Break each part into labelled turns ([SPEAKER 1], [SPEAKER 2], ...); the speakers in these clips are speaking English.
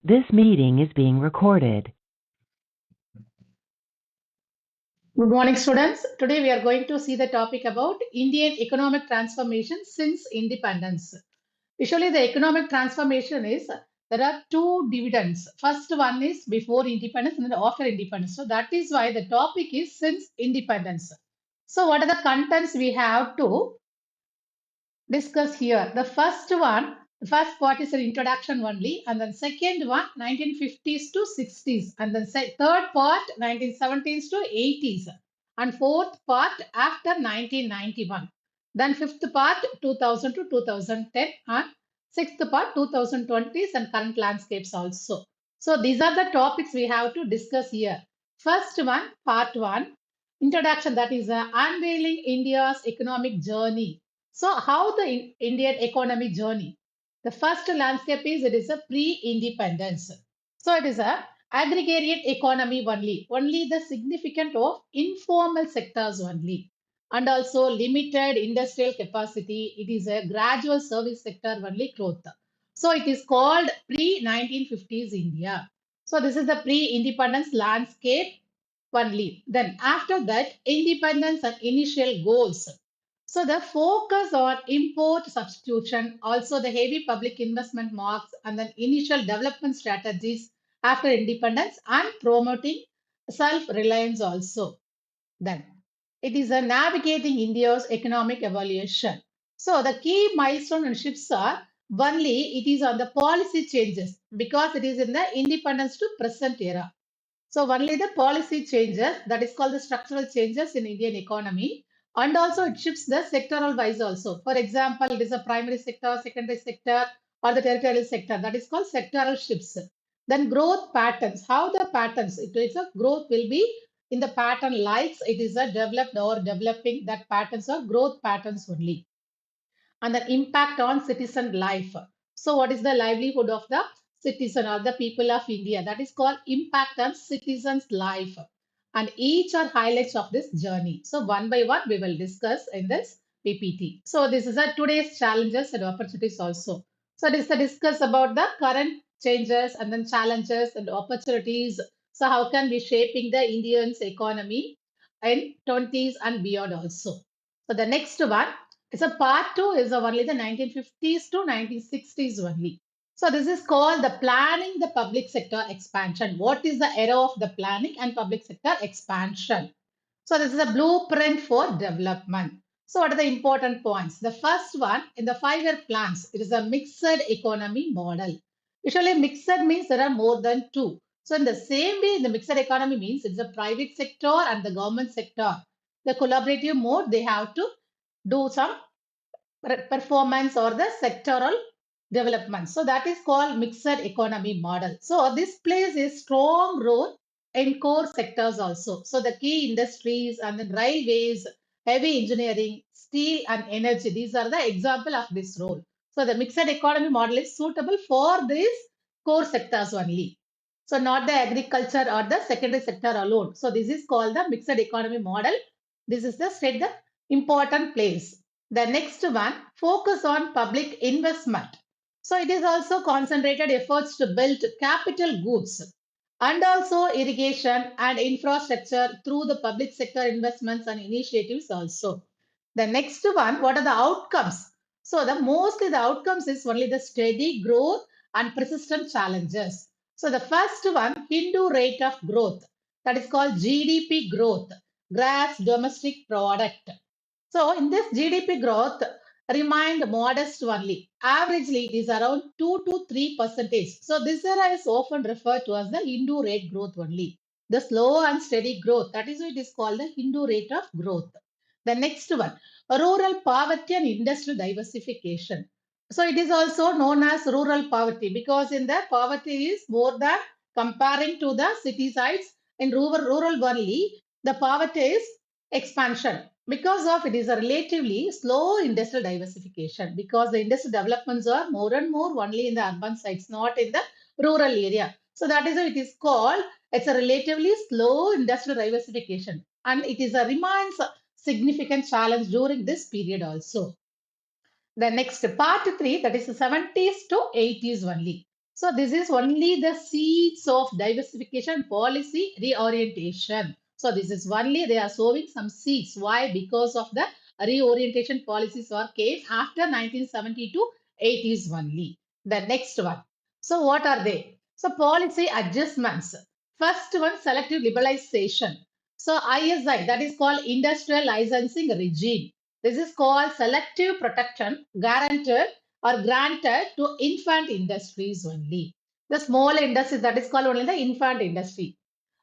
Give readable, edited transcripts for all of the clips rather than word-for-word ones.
[SPEAKER 1] This meeting is being recorded.
[SPEAKER 2] Good morning, students. Today we are going to see the topic about Indian economic transformation since independence. Usually the economic transformation is, there are two dividends. First one is before independence and then after independence. So that is why the topic is since independence. So what are the contents we have to discuss here? The first part is an introduction only, and then second one 1950s to 60s, and then third part 1970s to 80s, and fourth part after 1991. Then fifth part 2000 to 2010, and sixth part 2020s and current landscapes also. So these are the topics we have to discuss here. First one, part one, introduction, that is unveiling India's economic journey. So how the Indian economy journey? The first landscape is, it is a pre-independence. So it is a aggregate economy only the significant of informal sectors only, and also limited industrial capacity. It is a gradual service sector only growth. So it is called pre-1950s India. So this is the pre-independence landscape only. Then after that, independence and initial goals. So the focus on import substitution, also the heavy public investment marks, and then initial development strategies after independence and promoting self-reliance also. Then it is a navigating India's economic evaluation. So the key milestone and shifts are, only it is on the policy changes because it is in the independence to present era. So only the policy changes, that is called the structural changes in Indian economy, and also it shifts the sectoral wise also. For example, it is a primary sector, secondary sector, or the territorial sector, that is called sectoral shifts. Then growth patterns, how the patterns, it is a growth will be in the pattern likes it is a developed or developing, that patterns are growth patterns only. And the impact on citizen life. So, what is the livelihood of the citizen or the people of India? That is called impact on citizens' life. And each are highlights of this journey. So, one by one, we will discuss in this PPT. So, this is a today's challenges and opportunities also. So, this is a discuss about the current changes and then challenges and opportunities. So, how can we shaping the Indians economy in 20s and beyond also. So, the next one, it's a part two is only the 1950s to 1960s only. So this is called the planning the public sector expansion. What is the era of the planning and public sector expansion? So this is a blueprint for development. So what are the important points? The first one, in the 5-year plans, it is a mixed economy model. Usually mixed means there are more than two. So in the same way, the mixed economy means it's a private sector and the government sector. The collaborative mode, they have to do some performance or the sectoral development. So that is called mixed economy model. So this plays a strong role in core sectors also. So the key industries and the railways, heavy engineering, steel and energy, these are the example of this role. So the mixed economy model is suitable for these core sectors only. So not the agriculture or the secondary sector alone. So this is called the mixed economy model. This is the state the important place. The next one, focus on public investment. So it is also concentrated efforts to build capital goods and also irrigation and infrastructure through the public sector investments and initiatives also. The next one, what are the outcomes? So mostly the outcomes is only the steady growth and persistent challenges. So the first one, Hindu rate of growth, that is called GDP growth, gross domestic product. So in this GDP growth remained modest only. Averagely, it is around 2 to 3%. So this era is often referred to as the Hindu rate growth only. The slow and steady growth, that is why it is called the Hindu rate of growth. The next one, rural poverty and industrial diversification. So it is also known as rural poverty because in the poverty is more than comparing to the city sides. In rural only, the poverty is expansion because of it is a relatively slow industrial diversification because the industrial developments are more and more only in the urban sites, not in the rural area. So that is why it is called, it's a relatively slow industrial diversification and it is a remains a significant challenge during this period also. The next part three, that is the 70s to 80s only. So this is only the seeds of diversification policy reorientation. So this is only they are sowing some seeds. Why? Because of the reorientation policies or came after 1970 to 80s only. The next one. So what are they? So policy adjustments. First one, selective liberalization. So ISI, that is called industrial licensing regime. This is called selective protection guaranteed or granted to infant industries only. The small industries, that is called only the infant industry.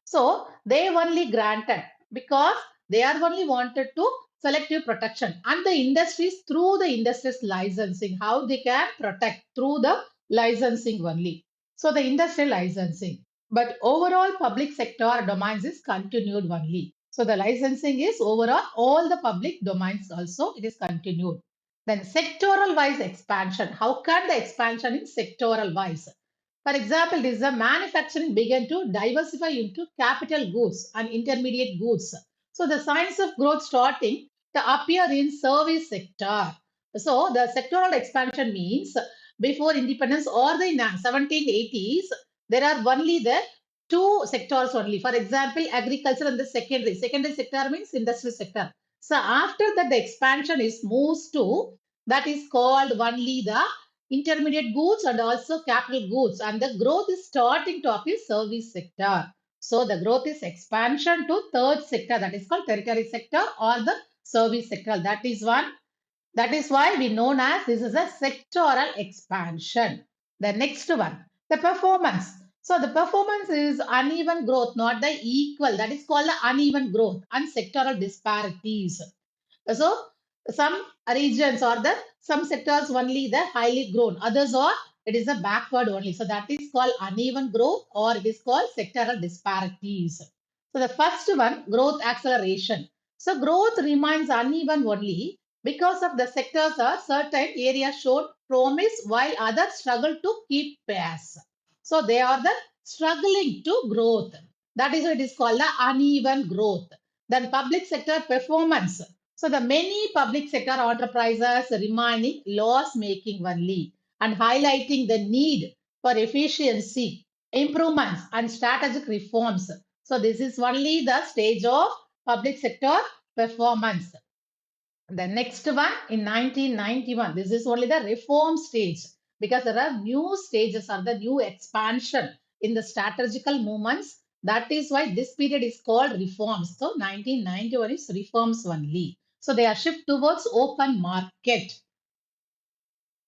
[SPEAKER 2] So they only granted because they are only wanted to selective protection and the industries through the industries licensing, how they can protect through the licensing only. So the industrial licensing. But overall public sector domains is continued only. So the licensing is overall all the public domains also it is continued. Then sectoral wise expansion. How can the expansion in sectoral wise? For example, this is a manufacturing began to diversify into capital goods and intermediate goods. So the signs of growth starting to appear in service sector. So the sectoral expansion means before independence or the 1780s, there are only the two sectors only. For example, agriculture and the secondary. Secondary sector means industry sector. So after that, the expansion is moves to that is called only the intermediate goods and also capital goods and the growth is starting to appear service sector. So the growth is expansion to third sector that is called territory sector or the service sector. That is one. That is why we known as this is a sectoral expansion. The next one, the performance. So the performance is uneven growth, not the equal. That is called the uneven growth and sectoral disparities. So some regions or the some sectors only the highly grown, others are it is a backward only. So that is called uneven growth or it is called sectoral disparities. So the first one, growth acceleration. So growth remains uneven only because of the sectors are certain areas showed promise while others struggle to keep pace. So they are the struggling to growth. That is what it is called the uneven growth. Then public sector performance. So the many public sector enterprises remaining loss making only and highlighting the need for efficiency, improvements and strategic reforms. So this is only the stage of public sector performance. The next one in 1991, this is only the reform stage because there are new stages or the new expansion in the strategical movements. That is why this period is called reforms. So 1991 is reforms only. So they are shift towards open market.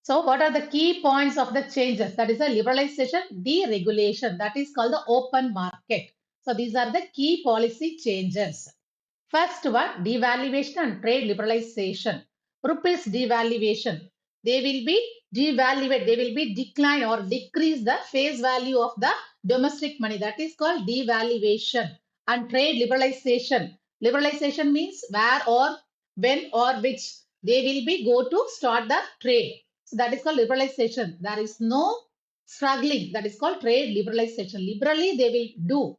[SPEAKER 2] So what are the key points of the changes? That is a liberalization, deregulation. That is called the open market. So these are the key policy changes. First one, devaluation and trade liberalization. Rupees devaluation. They will be devalued. They will be decline or decrease the face value of the domestic money. That is called devaluation. And trade liberalization. Liberalization means where or when or which they will be go to start the trade. So that is called liberalization. There is no struggling. That is called trade liberalization. Liberally they will do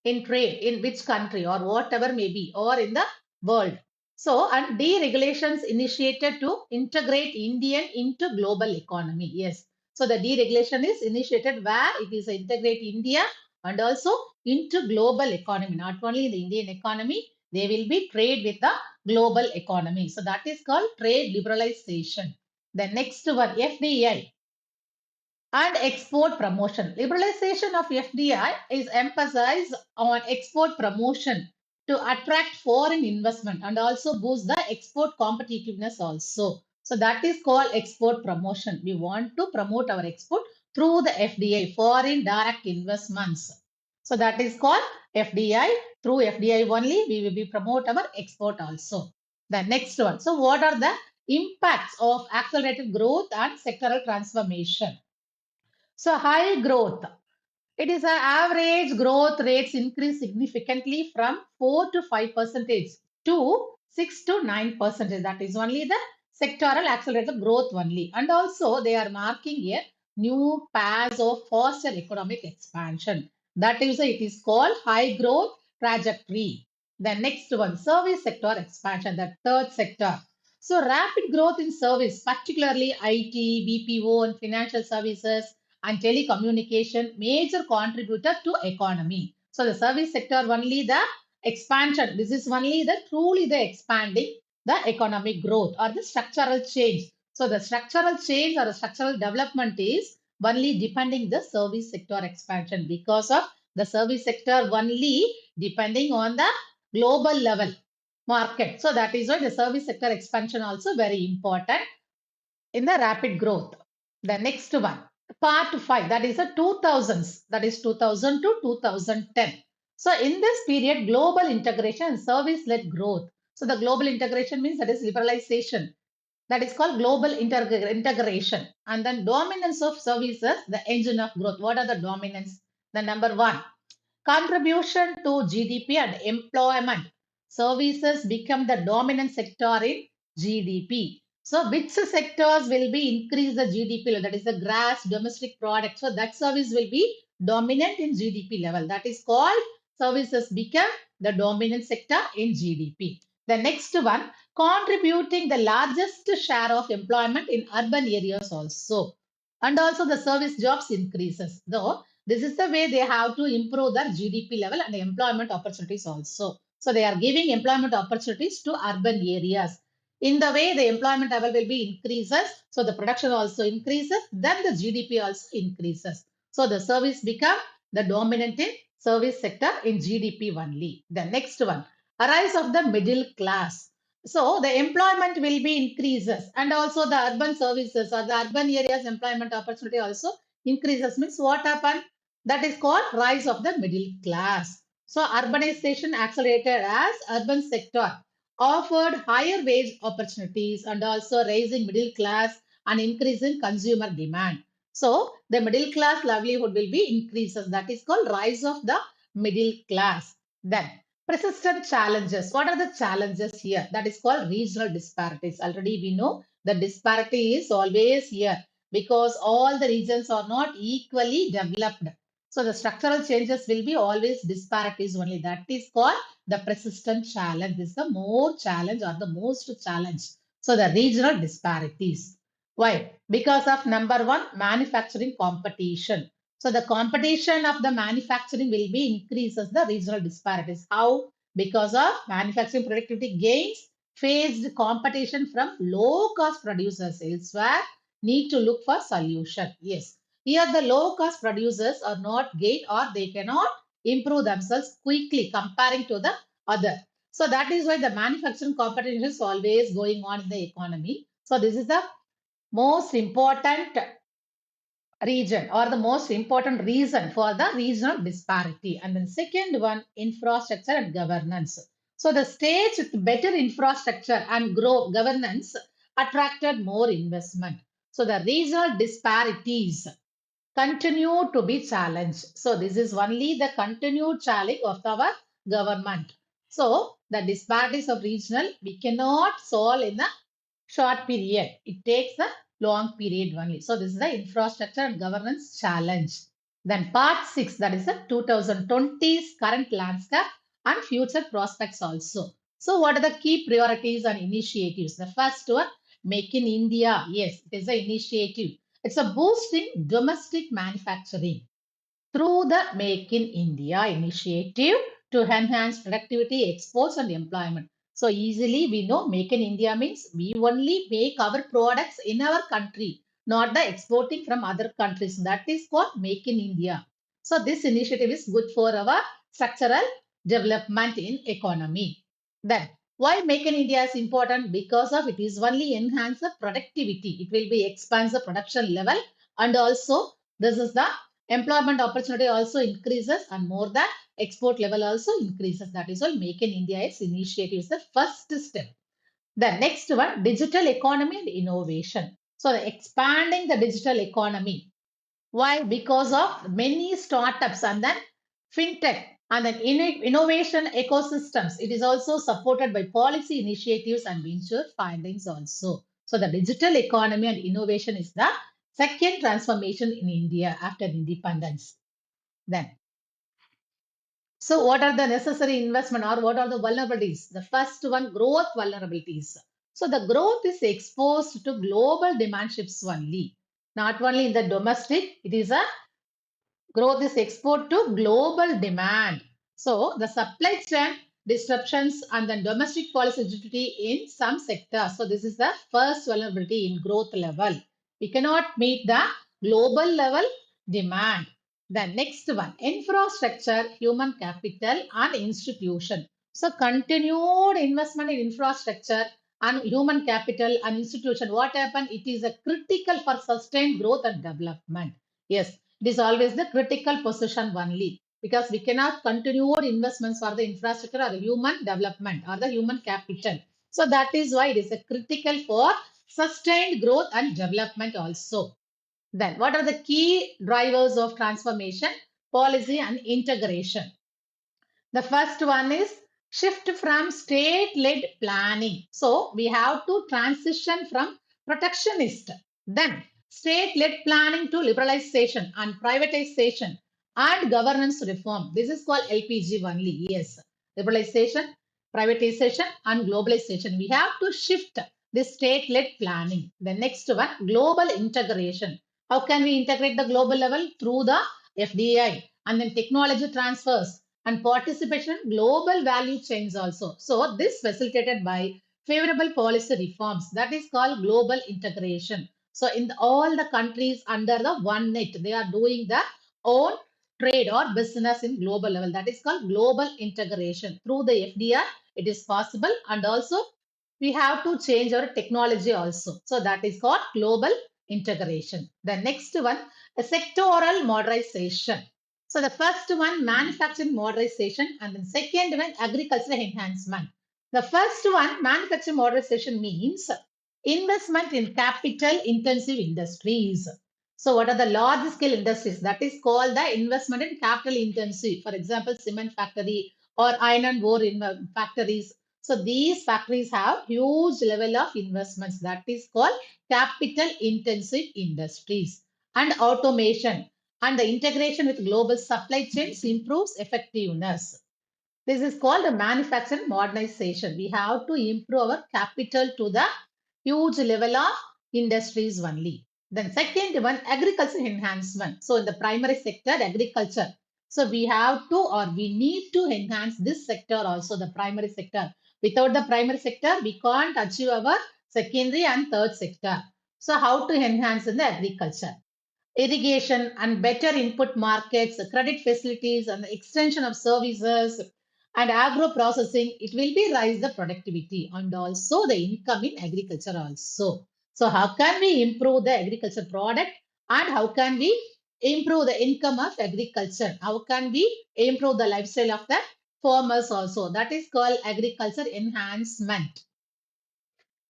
[SPEAKER 2] in trade in which country or whatever may be or in the world. So, and deregulations initiated to integrate Indian into global economy. Yes. So the deregulation is initiated where it is integrate India and also into global economy. Not only in the Indian economy, they will be trade with the global economy. So that is called trade liberalization. The next one, FDI and export promotion. Liberalization of FDI is emphasized on export promotion to attract foreign investment and also boost the export competitiveness also. So that is called export promotion. We want to promote our export through the FDI, foreign direct investments. So that is called FDI. Through FDI only, we will be promote our export also. The next one. So what are the impacts of accelerated growth and sectoral transformation? So high growth. It is an average growth rates increase significantly from 4 to 5 percentage to 6 to 9 percentage. That is only the sectoral accelerated growth only. And also they are marking a new paths of faster economic expansion. That is it is called high growth trajectory. The next one, service sector expansion, the third sector. So rapid growth in service, particularly IT, BPO and financial services and telecommunication major contributor to economy. So the service sector only the expansion. This is only the truly the expanding the economic growth or the structural change. So the structural change or the structural development is only depending the service sector expansion because of the service sector only depending on the global level market. So that is why the service sector expansion also very important in the rapid growth. The next one, part 5, that is the 2000s, that is 2000 to 2010. So in this period, global integration and service-led growth. So the global integration means that is liberalization. That is called global integration. And then dominance of services, the engine of growth. What are the dominance? The number one, contribution to GDP and employment. Services become the dominant sector in GDP. So, which sectors will be increase the GDP? That is the gross domestic product. So, that service will be dominant in GDP level. That is called services become the dominant sector in GDP. The next one, contributing the largest share of employment in urban areas also. And also the service jobs increases. Though this is the way they have to improve their GDP level and employment opportunities also. So they are giving employment opportunities to urban areas. In the way the employment level will be increases, so the production also increases, then the GDP also increases. So the service become the dominant in service sector in GDP only. The next one, arise of the middle class. So the employment will be increases and also the urban services or the urban areas employment opportunity also increases means what happened? That is called rise of the middle class. So urbanization accelerated as urban sector offered higher wage opportunities and also raising middle class and increasing consumer demand. So the middle class livelihood will be increases. That is called rise of the middle class. Then persistent challenges. What are the challenges here? That is called regional disparities. Already we know the disparity is always here because all the regions are not equally developed. So the structural changes will be always disparities only. That is called the persistent challenge. This is the more challenge or the most challenge. So the regional disparities. Why? Because of number one, manufacturing competition. So the competition of the manufacturing will be increases the regional disparities. How? Because of manufacturing productivity gains faced competition from low cost producers elsewhere need to look for solution. Yes. Here the low cost producers are not gain or they cannot improve themselves quickly comparing to the other. So that is why the manufacturing competition is always going on in the economy. So this is the most important region or the most important reason for the regional disparity. And then second one, infrastructure and governance. So the states with better infrastructure and grow governance attracted more investment. So the regional disparities continue to be challenged. So this is only the continued challenge of our government. So the disparities of regional we cannot solve in a short period. It takes a long period only. So this is the infrastructure and governance challenge. Then part 6, that is the 2020's current landscape and future prospects also. So what are the key priorities and initiatives? The first one, Make in India. Yes, it is an initiative. It's a boosting domestic manufacturing through the Make in India initiative to enhance productivity, exports, and employment. So, easily we know Make in India means we only make our products in our country, not the exporting from other countries. That is called Make in India. So, this initiative is good for our structural development in economy. Then, why Make in India is important? Because of it is only enhance the productivity. It will be expands the production level and also this is the employment opportunity also increases and more the export level also increases. That is why Make in India is initiative is the first step. The next one, digital economy and innovation. So expanding the digital economy. Why? Because of many startups and then fintech and then innovation ecosystems. It is also supported by policy initiatives and venture findings also. So the digital economy and innovation is the second transformation in India after independence. Then, so what are the necessary investment or what are the vulnerabilities? The first one, growth vulnerabilities. So the growth is exposed to global demand shifts only. Not only in the domestic, it is a growth is export to global demand. So the supply chain disruptions and the domestic policy rigidity in some sectors. So this is the first vulnerability in growth level. We cannot meet the global level demand. The next one, infrastructure, human capital and institution. So continued investment in infrastructure and human capital and institution. What happened? It is a critical for sustained growth and development. Yes, it is always the critical position only because we cannot continue our investments for the infrastructure or the human development or the human capital. So that is why it is a critical for sustained growth and development also. Then what are the key drivers of transformation? Policy and integration. The first one is shift from state led planning. So we have to transition from protectionist, then state led planning to liberalization and privatization and governance reform. This is called LPG only. Yes, liberalization, privatization, and globalization. We have to shift this state led planning. The next one, global integration. How can we integrate the global level? Through the FDI and then technology transfers and participation in global value chains also. So this facilitated by favorable policy reforms that is called global integration. So in all the countries under the one net, they are doing the own trade or business in global level. That is called global integration. Through the FDR, it is possible and also we have to change our technology also. So that is called global integration. The next one, a sectoral modernization. So the first one, manufacturing modernization, and the second one, agricultural enhancement. The first one, manufacturing modernization means investment in capital intensive industries. So what are the large scale industries? That is called the investment in capital intensive. For example, cement factory or iron and ore factories. So these factories have huge level of investments. That is called capital intensive industries. And automation and the integration with global supply chains improves effectiveness. This is called a manufacturing modernization. We have to improve our capital to the huge level of industries only. Then second one, agriculture enhancement. So in the primary sector, agriculture. So we have to or we need to enhance this sector also, the primary sector. Without the primary sector, we can't achieve our secondary and third sector. So how to enhance in the agriculture? Irrigation and better input markets, credit facilities, and the extension of services and agro processing, it will be rise the productivity and also the income in agriculture also. So how can we improve the agriculture product and how can we improve the income of agriculture? How can we improve the lifestyle of the farmers also? That is called agriculture enhancement.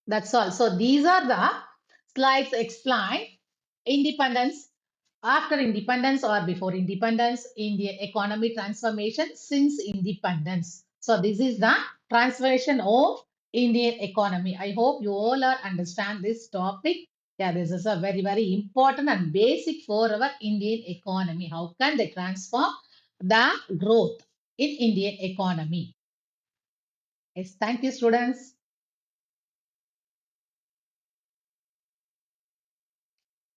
[SPEAKER 2] That's all. So these are the slides explain independence, after independence or before independence, Indian economy transformation since independence. So this is the transformation of Indian economy. I hope you all are understand this topic. Yeah, this is a very, very important and basic for our Indian economy. How can they transform the growth in Indian economy? Yes, thank you, students.